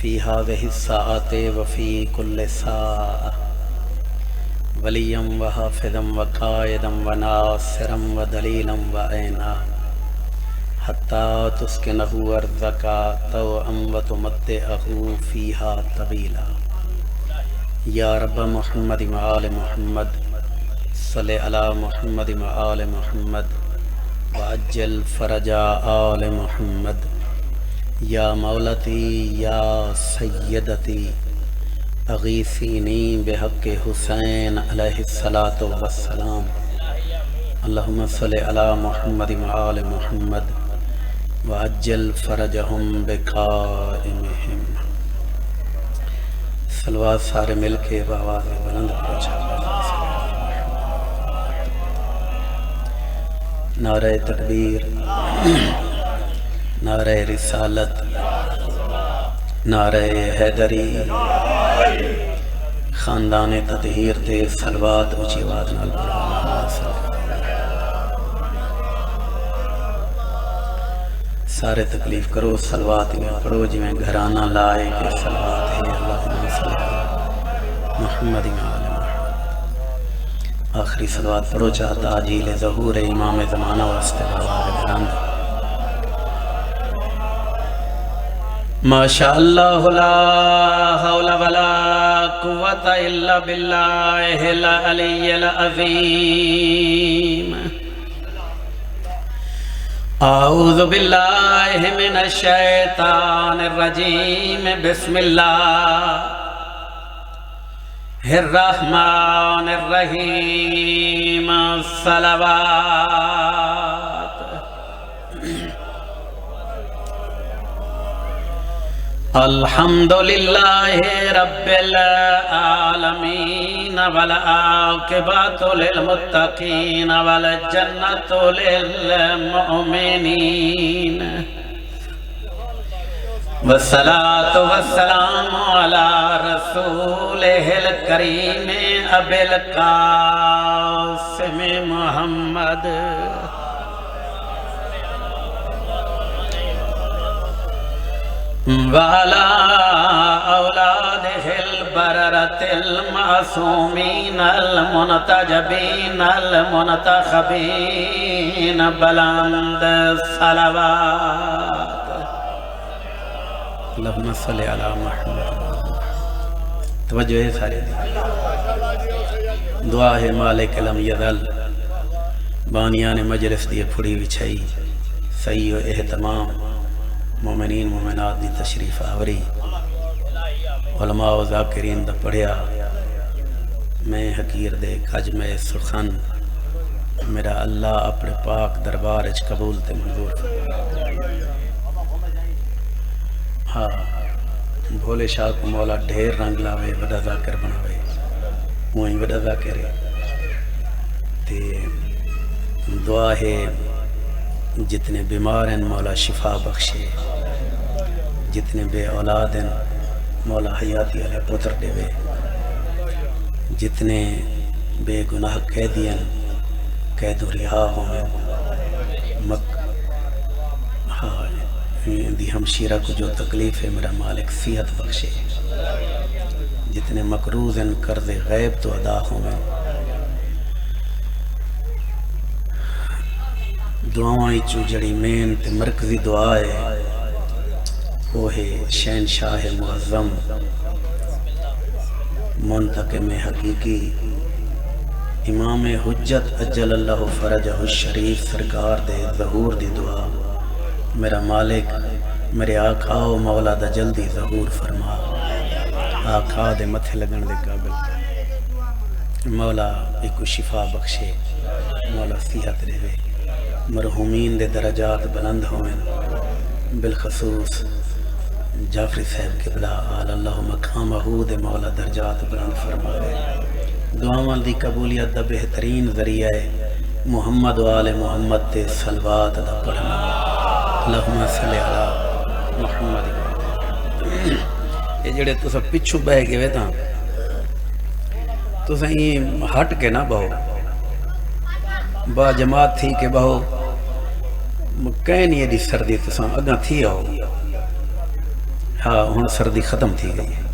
فی هذه الساعات وفی کل ساعة ولیا وحافظا وقائدا وناصرا ودلیلا وعینا حتی تسکنہ ارضک طوعا وتمتعہ فیہا طویلا یا رب محمد وآل محمد صلی علی محمد وآل محمد وعجل فرج آل محمد یا مولتی یا سیدتی اغیثینی بحق حسین علیہ السلام اللہم صلی علی محمد وآل محمد وعجل فرجہم بقائمہم صلوات سارے مل کے بآواز بلند پہنچا نعرہ تکبیر نعرہ رسالت نعرہ حیدری خاندان تطہیر دے صلوات اونچی آواز نال سارے تکلیف کرو صلوات میں پڑھو جی میں گھرانہ لائے کہ صلوات ہے اللہم صلی علی محمد وآل محمد آخری صلوات پڑھو چاہتا عجیل ظہور امام زمانہ واسطے بآواز بلند ماشاءاللہ لا حول ولا قوة الا باللہ العلی العظیم اعوذ باللہ من الشیطان الرجیم بسم اللہ الرحمن الرحیم الصلوات الحمدللہ رب العالمین والعاقبۃ للمتقین والجنۃ للمؤمنین والصلاة والسلام علی رسولہ الکریم ابی القاسم محمد وعلى أولادہ البررة المعصومین المنتجبین المنتخبین بلند صلوات اللہم صلی علی محمد توجہ ہے سارے دعا ہے مالک لم یذل بانیان مجلس دیے پھڑی وچھائی صحیح و اہتمام مومنین مومنات دی تشریف آوری علماء و ذاکرین دا پڑھیا میں حقیر دے کج میں سرخن میرا اللہ اپنے پاک دربار اچ قبول تے منظور ہاں بھولے شاہ کو مولا ڈھیر رنگ لاوے وڈا ذاکر بناوے وہیں وڈا ذاکر ہے تے دعا ہے جتنے بیمار ہیں مولا شفا بخشے جتنے بے اولاد ہیں مولا حیاتی علیہ پتر دے وے جتنے بے گناہ قیدی ہیں قید و رہا ہوئے دی ہمشیرہ کو جو تکلیف ہے میرا مالک صحت بخشے جتنے مقروض ہیں قرض غیب تو ادا ہوئے دعائیں چو جڑی مین تے مرکزی دعا ہے وہ ہے شہنشاہ معظم منتقم حقیقی امام حجت اجل اللہ فرجہ الشریف سرکار دے ظہور دی دعا میرا مالک میرے آقا و مولا دا جلدی ظہور فرما آقا دے متھے لگن دے قابل مولا ایک شفا بخشے مولا صحت رہے مرحومین دے درجات بلند ہوئیں بالخصوص جعفری صاحب قبلہ آل اللہ مقامہ دے مولا درجات بلند فرمائے دعاواں دی قبولیت دا بہترین ذریعہ ہے محمد و آل محمد تے صلوات دا پڑھنا اللہم صلی علی محمد یہ جڑے تو سب پچھو بہ گئے وے تھا تو سہی ہٹ کے نہ بہو با جماعت تھی کہ بہو کہیں نہیں ایڈی سردی تو ساں اگاں تھی آؤ ہاں ہن سردی ختم تھی گئی ہے.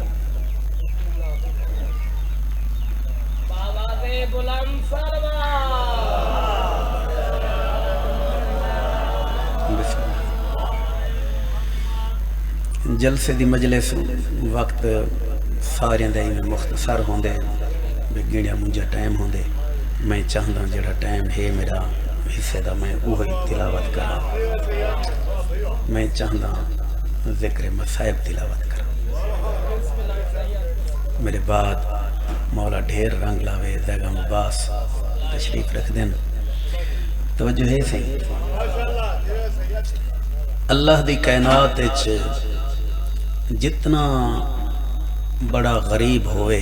جلسے دی مجلس وقت سارے دے مختصر ہوندے بے گنیا منجا ٹائم ہوندے. میں چاہتا جڑا ٹائم ہے میرا حصے دا میں وہی تلاوت کرا. میں چاہتا ذکر مصائب تلاوت کرا. میرے بعد مولا ڈھیر رنگ لاوے زیگم عباس تشریف رکھ دین. توجہ ہے سی اللہ دی کائنات جتنا بڑا غریب ہوئے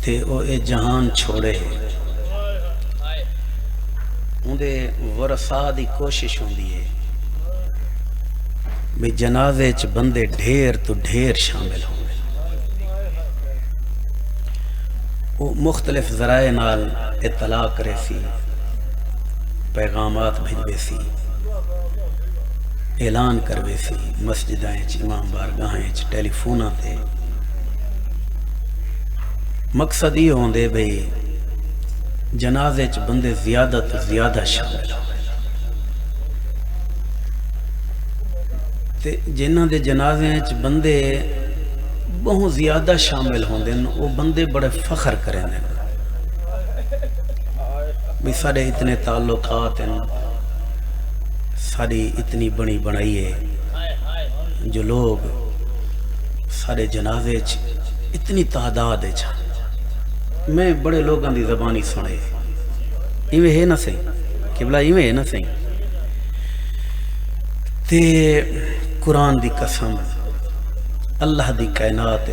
تے او اے جہان چھوڑے اندے ورثہ دی کوشش ہوندی ہے بھی جنازے چ بندے ڈھیر تو ڈھیر شامل ہوں. وہ مختلف ذرائع نال اطلاع کرے سی، پیغامات بھیجوے سی، اعلان کروے سی مسجدیں امام بارگاہیں ٹیلی فوناں تے. مقصد یہ ہوندے بھئی جنازے چ بندے زیادہ تو زیادہ شامل ہوں تے جنہاں دے جنازے چ بندے بہت زیادہ شامل ہوندے وہ بندے بڑے فخر کریں دے بھی سارے اتنے تعلقات ہیں، ساری اتنی بڑی بنائی ہے جو لوگ سارے جنازے چ اتنی تعداد ہے. میں بڑے لوگاں دی زبانی سنے ایویں ہے نہ سی قبلہ ایویں ہے نہ سی. تے قرآن دی قسم اللہ دی کائنات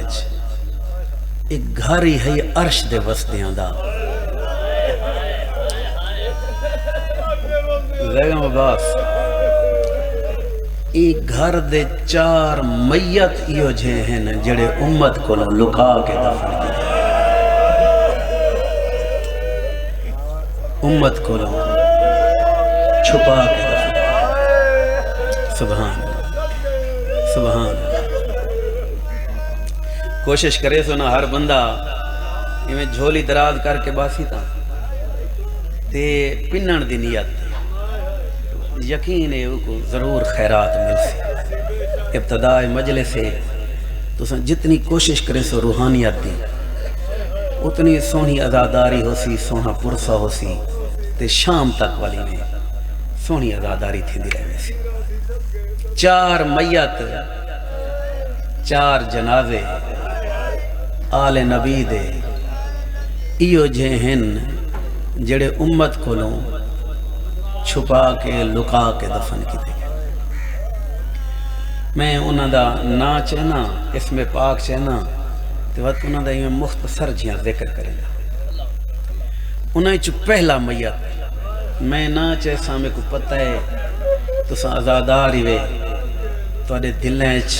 ایک گھر ہی ہے عرش دے وسدیاں دا. زیگم عباس ایک گھر دے 4 میت ایو جے ہیں جڑے امت کو لکا کے دفن کی دے. امت کو چھپا کے دفن کی. سبحان اللہ سبحان اللہ. کوشش کرے سو نا ہر بندہ ایویں جھولی دراز کر کے باسی تا تے پنن دی نیت یقین ہے کو ضرور خیرات مل سی. ابتداء مجلس سے تو جتنی کوشش کرے سو روحانیت دی اتنی سونی عزاداری ہو سی، سونا پرسہ ہو سی تے شام تک والی میں سونی عزاداری تھی دی رہے سی. 4 میت 4 جنازے آل نبی دے ایو جے ہن جڑے امت کولوں چھپا کے لکا کے دفن کی دے. میں انہاں دا نا چہنا اسم پاک چہنا تے وقت انہاں دا ایویں مختصر جیاں ذکر کرے گا. انہاں چ پہلا میت میں نا چیسا میں کو پتہ ہے تساں آزادار ہی وے تواڈے دلیں چ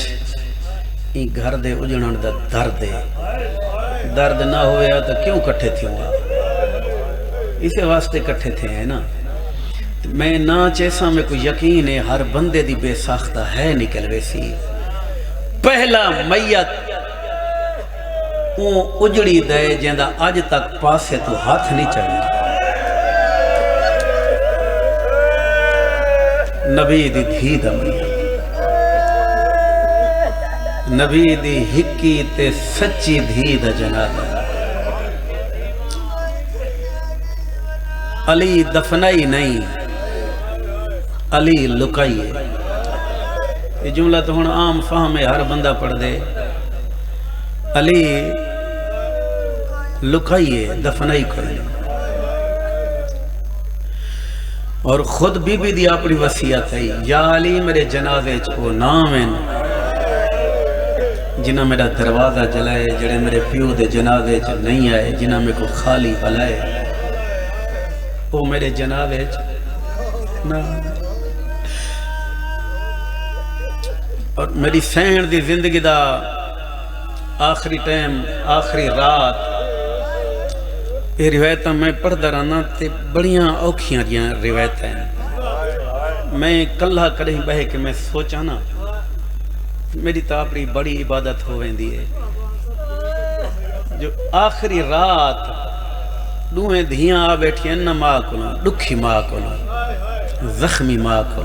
این گھر دے اجڑن دا درد ہے. درد نہ ہویا تو کیوں کٹھے تھے ہوا اسے واسطے کٹھے تھے ہیں نا. میں نہ چیسا میں کوئی یقین ہے ہر بندے دی بے ساختہ ہے نکل ویسی. پہلا میت اون اجڑی دے جیندہ آج تک پاسے تو ہاتھ نہیں چڑھا. نبی دی دھی دا میت، نبی دی ہکی تے سچی دھی دا جنازہ. علی دفنائی نہیں علی لکائی ہے. یہ جملہ تو ہن عام فہم ہے ہر بندہ پڑھ دے. علی لکائی ہے دفنائی کوئی نہیں. اور خود بی بی دی اپنی وصیت ہے یا علی میرے جنازے وہ نام ہیں جنہ میرا دروازہ جلائے جڑے میرے پیو دے جنازے چ نہیں آئے جنہ میں کو خالی بلائے وہ میرے جنازے چ نہ. اور میری سین دی زندگی دا آخری ٹائم آخری رات یہ روایتاں میں پڑھدا رہنا تے بڑیاں اوکھیاں دیاں روایتاں ہیں. میں کلہ کدیں بہ کہ میں سوچا نا میری تو اپنی بڑی عبادت ہو ویندی ہے جو آخری رات دوہیں دھیاں آ بیٹھی ہیں نہ ماں کو دکھی ماں کو زخمی ماں کو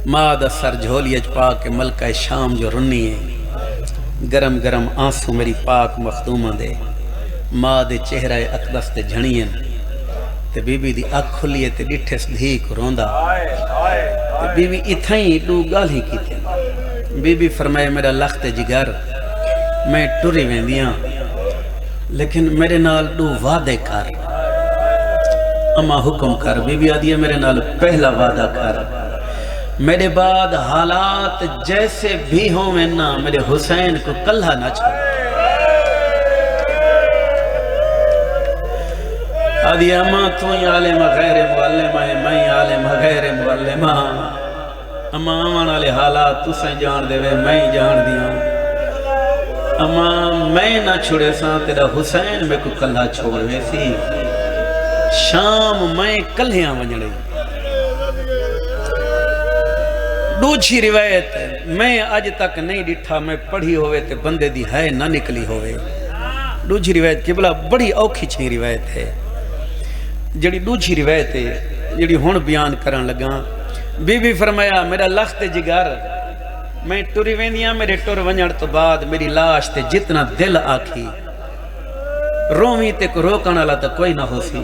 ماں دا سر جھولی اچ پا کے ملکہ شام جو رنی ہے گرم گرم آنسو میری پاک مخدومہ دے ماں دے چہرہ اقدس تے جھنی ہیں تے بی بی دی اکھ کھلیے تے ڈٹھے سدھی کو روندا تے بی بی اتھائیں دو گال ہی کی تھے بی بی فرمائے میرا لخت جگر میں ٹری ویندیاں لیکن میرے نال دو وعدے کر اما حکم کر بی بی آدھی ہے میرے نال پہلا وعدہ کر میرے بعد حالات جیسے بھی ہوں میں نا میرے حسین کو کلہ نہ چھوڑ آدھی اما تو ہی عالم غیر معلمہ ہے میں عالم غیر معلمہ اما آمان والے حالات تو سے جان دے وے میں جان دیا اما میں نہ چھوڑے ساں تیرا حسین میں کو کلہ چھوڑ وے سی شام میں کلہیاں ونجڑے دوچھی روایت میں آج تک نہیں ڈٹھا میں پڑھی ہوئے تے بندے دی ہے نہ نکلی ہوئے دوچھی روایت قبلہ بڑی اوکھی چھیں روایت ہے جڑی دوچھی روایت ہے جڑی ہون بیان کرن لگا بی بی فرمایا میرا لخت جگر میں ٹری ویندیاں میرے ٹر ونجڑ تو بعد میری لاش تے جتنا دل آکھی رومی تے کو روکن والا تو کوئی نہ ہو سی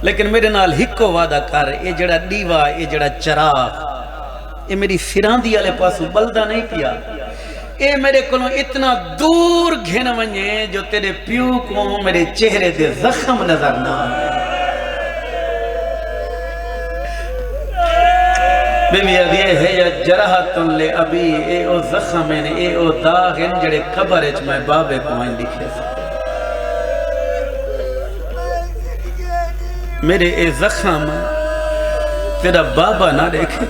لیکن میرے نال ہکو وعدہ کر اے جڑا دیوا اے جڑا چراغ اے میری سراندی والے پاسو بلدہ نہیں پیا اے میرے کولوں اتنا دور گھن ونجے جو تیرے پیو کو میرے چہرے دے زخم نظر نہ بی بی آدھی ہے یا جرحتن لے ابی اے او زخم ہیں اے او داغ ہیں جڑے قبر اچ میں بابے کو آئیں لکھے سے میرے اے زخم تیرا بابا نہ دیکھے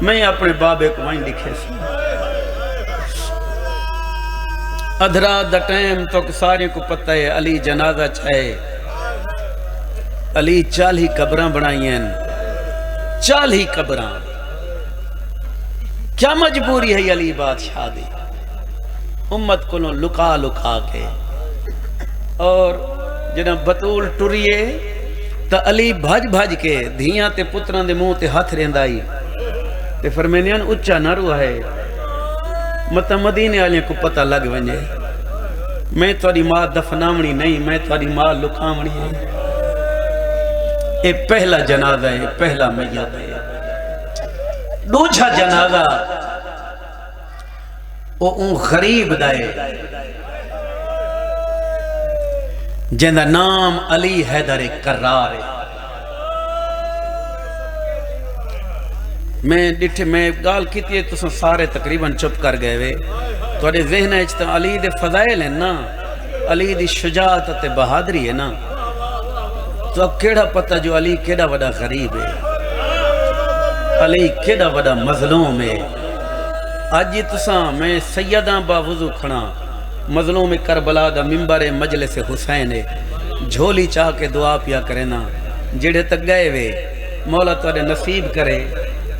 میں اپنے بابے کو آئیں لکھے سے ادھرات دا ٹائم تو سارے کو پتہ ہے علی جنازہ چاہے علی 40 قبراں بنائی ہیں 40 قبراں کیا مجبوری ہے علی بادشاہ دی امت کو لکا لکا کے اور جنہاں بطول ٹریے تا علی بھاج بھاج کے دھیاں تے پتران دے منہ تے ہاتھ رہندائی تے فرمینیان اچھا نہ روح ہے مطا مدینے آلیاں کو پتہ لگ ونجے میں توڑی ماں دفنامنی نہیں میں توڑی ماں لکھامنی ہے اے پہلا جنازہ ہے پہلا میت ہے دوچھا جنازہ او ان غریب دائے جندہ نام علی حیدر کرار ہے میں گال کیتی ہے تو سارے تقریباً چپ کر گئے وے تو اڑے ذہن ہے تو علی دے فضائل ہیں نا علی دی شجاعت تے بہادری ہے نا تو اب کیڑا پتہ جو علی کیڑا وڈا غریب ہے علی کیڑا وڈا مظلوم ہے آج یہ تساں میں سیداں با وضو کھڑا مظلوم کربلا دا ممبر مجلس حسین ہے جھولی چاہ کے دعا پیا کرے نا جڑے تک گئے وے مولا توڑے نصیب کرے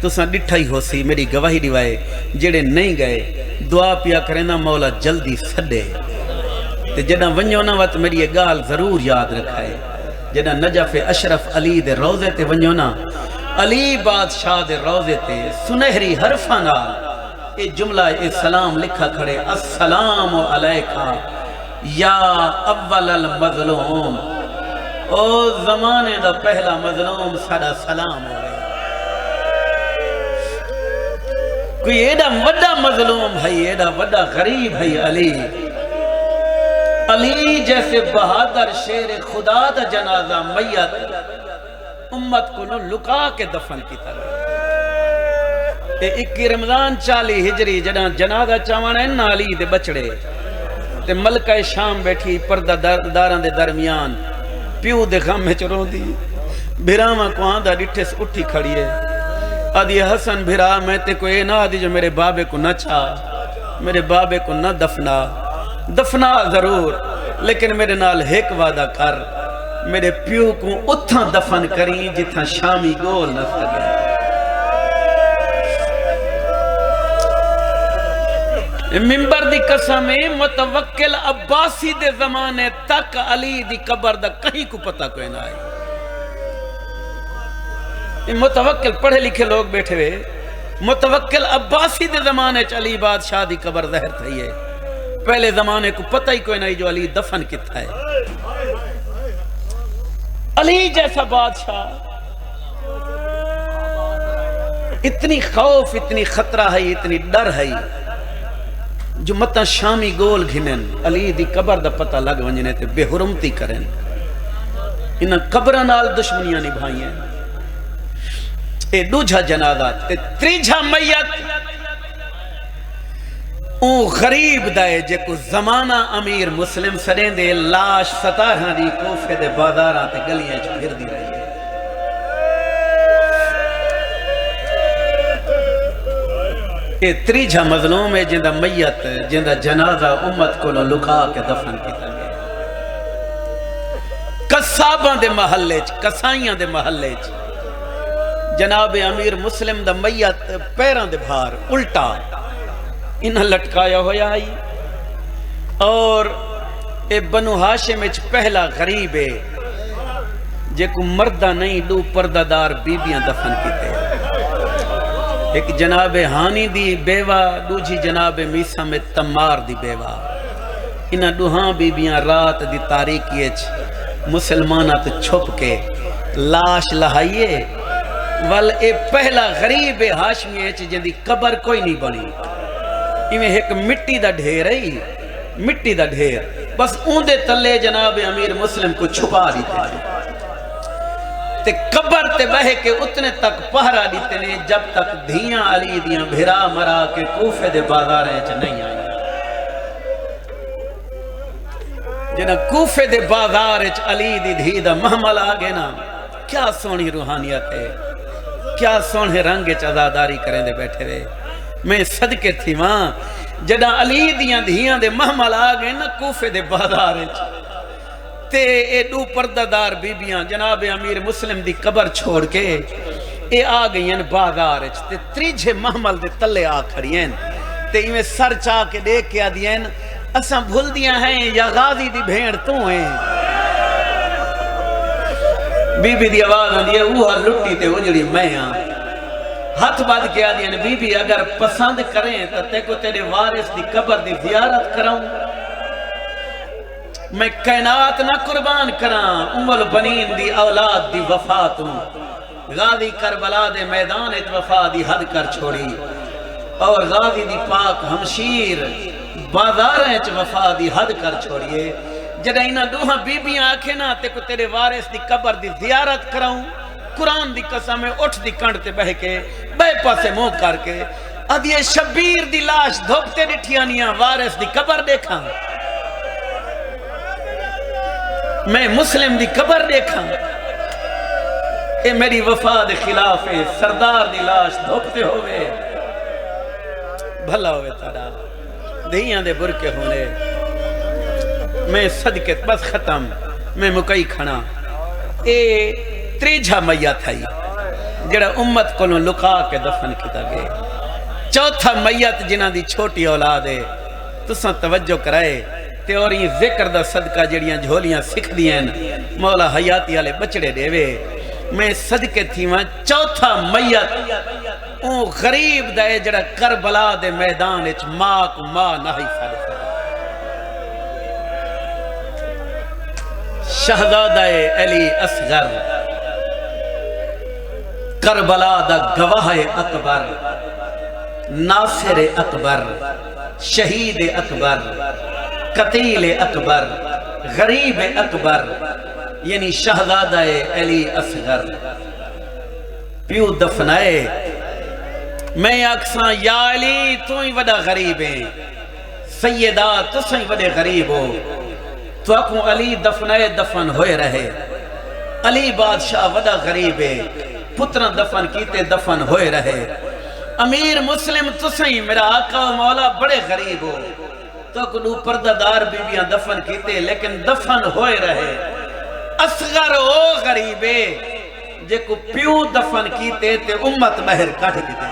تساں ڈٹھا ہی ہو سی میری گواہی دیوائے جڑے نہیں گئے دعا پیا کرے نا مولا جلدی سڈے تے جڑا ونجو نا وقت میری یہ گال ضرور یاد رکھائے جڑا نجف اشرف علی دے روزے تے ونجو نا علی بادشاہ دے روزے تے سنہری حرفانا اے جملہ اے سلام لکھا کھڑے السلام علیکہ یا اول المظلوم او زمانے دا پہلا مظلوم ساڑا سلام ہو گئے کوئی ایڈا وڈا مظلوم ہے ایڈا وڈا غریب ہے علی علی جیسے بہادر شیر خدا دا جنازہ میت امت کو لکا کے دفن کی طرح 21 رمضان 40 ہجری جڑا جنازہ چاوانا ہے نا علی دے بچڑے تے ملکہ شام بیٹھی پردہ داران دے درمیان پیو دے غم میں چروں دی بھراما کو آندھا ڈٹھے سے اٹھی کھڑی ہے آدھی حسن بھرا میں تے کوئی نہ آدھی جو میرے بابے کو نہ چھا میرے بابے کو نہ دفنا ضرور لیکن میرے نال ایک وعدہ کر میرے پیو کو اتھاں دفن کریں جتھاں شامی گول نہ سکے. ممبر دی قسم متوکل عباسی دے زمانے تک علی دی قبر دا کہیں کو پتہ کوئی نہ آئی. متوکل پڑھے لکھے لوگ بیٹھے ہوئے متوکل عباسی دے زمانے چ علی بادشاہ دی قبر ظاہر تھی ہے. پہلے زمانے کو پتہ ہی کوئی نہیں جو علی دفن کتھا ہے. علی جیسا بادشاہ اتنی خوف اتنی خطرہ ہے اتنی ڈر ہے جو متا شامی گول گھنن علی دی قبر دا پتہ لگ ونجنے تے بے حرمتی کرن. انہاں قبرہ نال دشمنیاں نبھائی ہیں. اے دوجھا جنازہ تے تریجھا میت اون غریب دائے جے کو زمانہ امیر مسلم سرین دے لاش 17 دی کوفے دے بازاراں تے گلیاں چ پھر دی رہی ہے. اے تریجھا مظلوم ہے جندہ میت جندہ جنازہ امت کو لکھا کے دفن کیتا گیا. قصاباں دے محلے چ قصائیاں دے محلے چ جناب امیر مسلم دا میت پیران دے بھار الٹا انہاں لٹکایا ہویا ہے. اور اے بنو ہاشم وچ پہلا غریب ہے جے کو مردہ نہیں دو پردہ دار بیبیاں دفن کیتے. ایک جناب ہانی دی بیوہ دوجی جناب میسا میں تمار دی بیوہ. انہاں دوہاں بیبیاں رات دی تاریکی اچ مسلمانہ تے چھپ کے لاش لہائیے. وال اے پہلا غریب ہاشمی اچ جن دی قبر کوئی نہیں بنی. ایویں ایک مٹی دا ڈھیر ہے مٹی دا ڈھیر بس اون دے تلے جناب امیر مسلم کو چھپا دیتے ہیں تے قبر تے بہے کے اتنے تک پہرا دیتے ہیں جب تک دھیاں علی دیاں بھرا مرا کے کوفے دے بازاریں چ نہیں آئی. جنہ کوفے دے بازار چ علی دی دھی دا محمل آگے نا کیا سونی روحانیت ہے کیا سونے رنگ چ عزاداری کریں دے بیٹھے ہوئے. میں صدقے تھی ماں جدہ علی دیاں دھیاں دے محمل آگے نا کوفے دے بازار چ تے اے دو پردہ دار بیبیاں جناب امیر مسلم دی قبر چھوڑ کے اے آگئیں بازار چ تے تریجھے محمل دے تلے آ کھڑییں تے ایویں سر چاہ کے دیکھ کے آدھیں اساں بھول دیاں ہیں یا غازی دی بھیڑ تو ہیں. بی بی دی آواز آندی ہے اوہ لٹی تے اجڑی میں ہاں. ہاتھ باد کے آدھیں بی بی اگر پسند کریں تو تے کو تیرے وارث دی قبر دی زیارت کراؤں. میں کائنات نہ قربان کراں ام البنین دی اولاد دی وفاتوں. غازی کربلا دے میدان ات وفا دی حد کر چھوڑی اور غازی دی پاک ہمشیر بازاریں چ وفا دی حد کر چھوڑیے. جدہ انہاں دوہاں بیبیاں آکھے نا تے کو تیرے وارث دی قبر دی زیارت کراؤں. قرآن دی قسم ہے اٹھ دی کنڈ تے بہ کے بے پاسے منہ کر کے ادھے شبیر دی لاش دھوپتے ڈٹھیانیاں وارث دی قبر دیکھاں میں مسلم دی قبر دیکھاں. اے میری وفا دے خلاف ہے سردار دی لاش دھوپتے ہوئے بھلا ہوئے تارا دھیاں دے برکے ہونے. میں صدقے بس ختم میں مکئی کھنا. اے تریجھا میت ہے جڑا امت کو لکا کے دفن کیتا گئے. چوتھا میت جنہ دی چھوٹی اولاد ہے تساں توجہ کرائے تے اور یہ ذکر دا صدقہ جڑیاں جھولیاں سکھ دیاں مولا حیاتی والے بچڑے دے وے. میں صدقے تھی وہاں چوتھا میت اون غریب دے جڑا کربلا دے میدان اچ ماں کو ماں نہ ہی سالے شہزادہ علی اصغر کربلا دا گواہ اکبر ناصر اکبر شہید اکبر قتیل اکبر غریب اکبر یعنی شہزادہ علی اصغر پیو دفنائے. میں اکساں یا علی تو ہی وڈا غریب ہے سیدہ تو ہی وڈے غریب ہو تو اکھوں علی دفنائے دفن ہوئے رہے. علی بادشاہ وڈا غریب ہے پتران دفن کیتے دفن ہوئے رہے. امیر مسلم تسیں میرا آقا و مولا بڑے غریب ہو تو کنو پردہ دار بیویاں دفن کیتے لیکن دفن ہوئے رہے. اصغر او غریبے جے کو پیو دفن کیتے تے امت مہر کٹ کیتے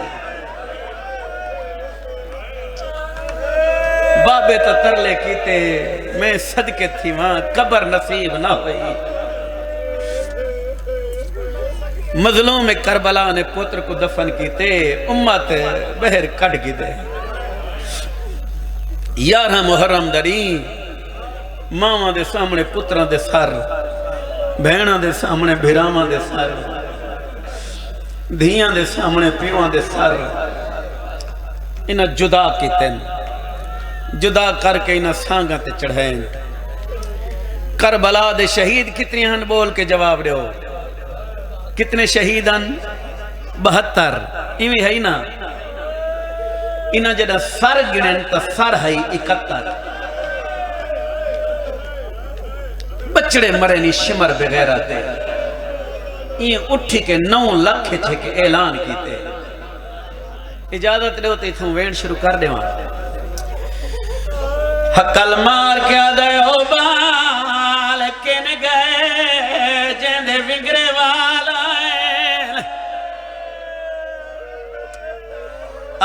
بابے تو ترلے کیتے میں صدقے تھی وہاں قبر نصیب نہ ہوئی مظلوم کربلا نے پتر کو دفن کیتے امت مہر کٹ کیتے 11 محرم دری ماما دے سامنے پتران دے سر بہناں دے سامنے بھیراواں دے سر دھیاں دے سامنے پیواں دے سر انہاں جدا کیتے جدا کر کے انہاں سانگاں تے چڑھائیں کربلا دے شہید کتنی ہن بول کے جواب دیو کتنے شہیدان 72 ایویں ہے نا انہاں جڑا سر گنن تا سر ہے 71 بچڑے مرے نہیں شمر بغیرت دے یہ اٹھی کے 9 لاکھ چھے کے اعلان کیتے اجازت لے ہوتے تھوں وین شروع کر دے وہاں حقل مار کے آدھے ہو بال کن گئے جیندے فکرے والا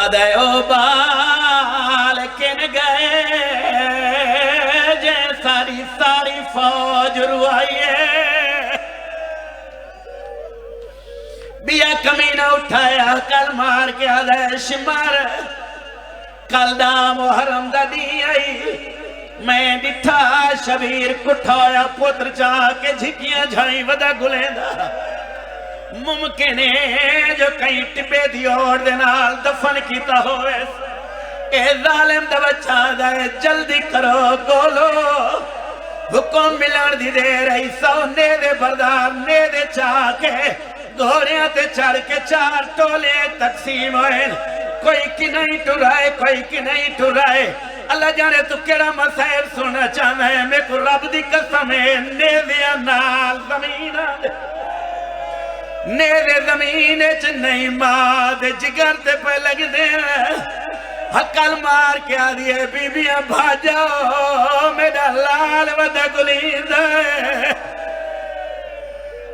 آدھے ہو بال کن گئے جے ساری ساری فوج روائیے بیا کمینہ اٹھایا کل مار کے آدھے شمار کل دا محرم دا دی آئی میں ڈٹھا شبیر کٹھایا پتر چاہ کے جھکیاں جھائیں ودا گلیں دا ممکن ہے جو کہیں ٹپے دی اور دنال دفن کیتا ہوئے اے ظالم دا بچہ دائے جلدی کرو گولو حکم ملان دی دے رہی سو نیدے بردار نیدے چاہ کے گھوڑیاں تے چڑھ کے 4 ٹولے تقسیم ہوئے کوئی کی نہیں ٹرائے کوئی کی نہیں ٹرائے اللہ جانے تو کیڑا مسائل سننا چاہنا ہے میں کو رب دی قسم ہے نیدیاں نال زمین نیدے زمین چ نہیں ماں دے جگر تے پہ لگ دے حقل مار کے آدھئے بی بیاں بھاجاؤ میرا لال ودا گلین دے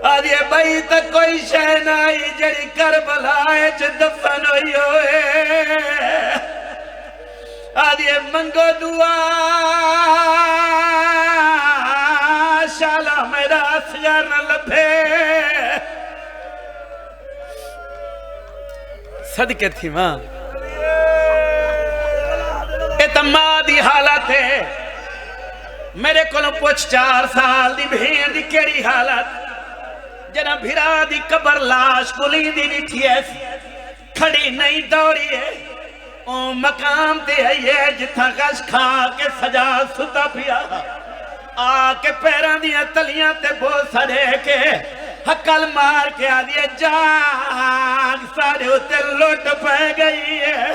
آدھئے بھائی تک کوئی شہن آئی جڑی کربلائے چھ دفن ہوئی ہوئے آدھئے منگو دعا شالا میرا اصغر نہ لبھے صدقے تھی ماں اعتمادی حالت ہے میرے کولوں پوچھ 4 سال دی بھین دی کیڑی حالت جنا بھیرا دی قبر لاش گلی دی نٹھی ایسی کھڑی نہیں دوڑی ہے او مقام تے ہے جتھا غش کھا کے سجا ستا پیا آ کے پیران دیا تلیاں تے بو سڑے کے حقل مار کے آدھیا جاگ سارے ہوتے لوٹ پہ گئی ہے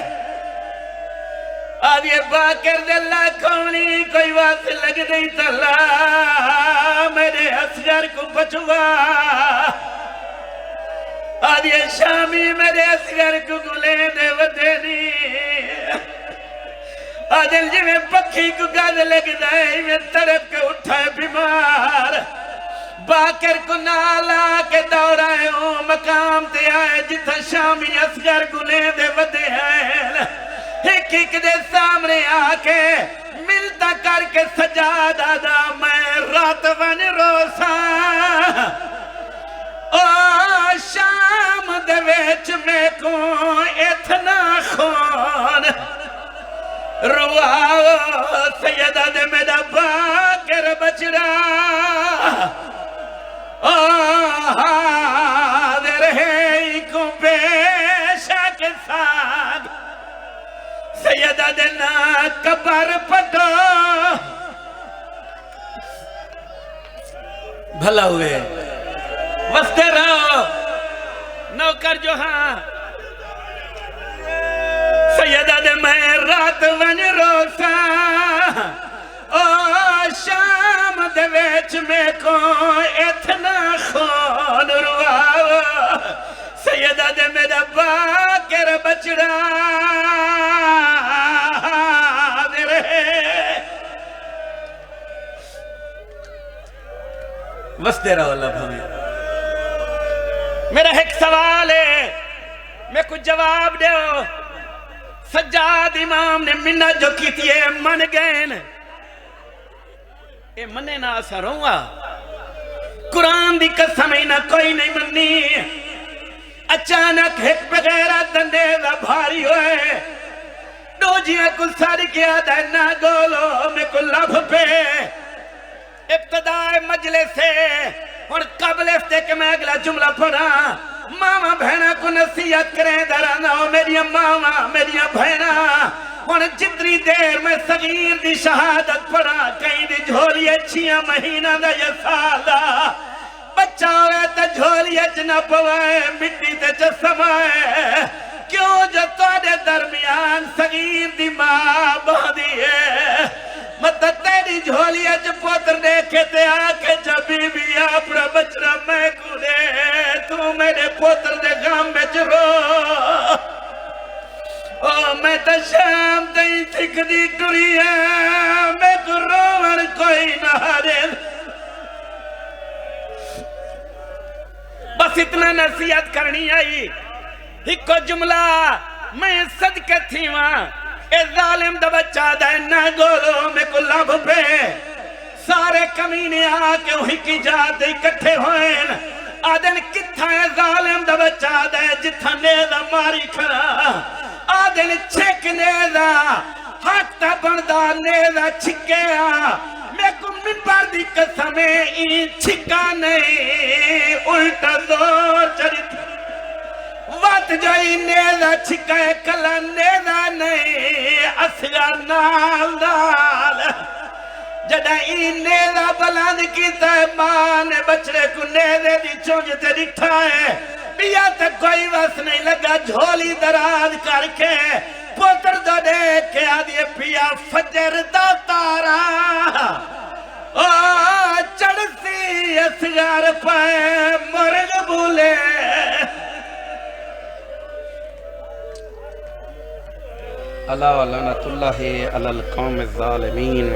آدھیا باکر دلہ کونی کوئی واصل لگ نہیں تلا میرے اصغر کو بچوا آدھیا شامی میرے اصغر کو گلے دے ودینی آدھل جی میں پکھی کو گاد لگ دائی میں طرف کے اٹھائے بیمار باکر کو نالا کے دورائے ہوں مقام تے آئے جتھا شامی اصغر گلے دے ودے ہیں ایک ایک دے سامنے آکے ملتا کر کے سجاد آدھا میں رات ون روسا او شام دے ویچ میں کو اتنا خون رواؤ سیدہ دے میرا باکر بچڑا حاضر ہے کو پیشہ کے ساتھ سیدہ دینا قبر پٹو بھلا ہوئے وستے رہو نوکر جو ہاں سیدہ دے میں رات ون روسا او شام دے ویچ میں کو اتنا خون رواؤ سیدہ دے میرا باکر بچڑا وسط ہستے رہو اللہ بھویں. میرا ایک سوال ہے میں کچھ جواب دیو. سجاد امام نے منت جو کی تھی من گئے نا اے منے نہ اثر ہوا. قرآن دی قسم ہی نہ کوئی نہیں منی. اچانک ایک بغیر دندے دا بھاری ہوئے دو جیاں کو سار کیا دا نہ گولو میں کو لب پہ ابتداء مجلس سے اور قبل اس دے کہ میں اگلا جملہ پڑھا. ماما بہنا کو نصیحت کریں درانا میری ماما میری بہنا اور جتنی دیر میں صغیر دی شہادت پڑھا کہیں دی جھولی اچھیاں مہینہ دا یہ سالہ بچہ ہوئے تا جھولی اچھ نہ پوائے مٹی تے جسم آئے. کیوں جو توڑے درمیان صغیر دی ماں بہدی ہے مطلب تیری جھولی اچھ پوتر دیکھے تے آکے جبی بھی اپنا بچنا میں کو دے تو میرے پوتر دے غم میں چرو. میں تا شام تئی سکھ دی ٹری ہے میں کو روڑ کوئی نہ رے. بس اتنا نصیحت کرنی آئی. ایک جملہ میں صدقے تھی وہاں اے ظالم دا بچہ دے نہ گولو میں کو لب پہ. سارے کمینے آکے وہی کی جاتے اکٹھے ہوئے آدھن کتھا ہے ظالم دا بچہ دے جتھا نیزہ ماری کھڑا. آدھن چھک نیزہ حق تا بندہ نیزہ چھکیا میں کو منبر دی قسمیں این چھکا نہیں الٹا زور چڑی تھی. وقت جو ہی نیزہ چھکائے کلا نیزہ نہیں اصغر نال دال. جدہ این نیزہ بلند کیتا ہے ماں نے بچڑے کو نیزے دی چونجتے دکھتا ہے. بیا تک کوئی وقت نہیں لگا جھولی دراز کر کے پوتر دو دیکھ کے آدھے پیا فجر دا تارا چڑھ سی اصغر پائے مرگ بولے. اللہ لعنت اللہ علی القوم الظالمین.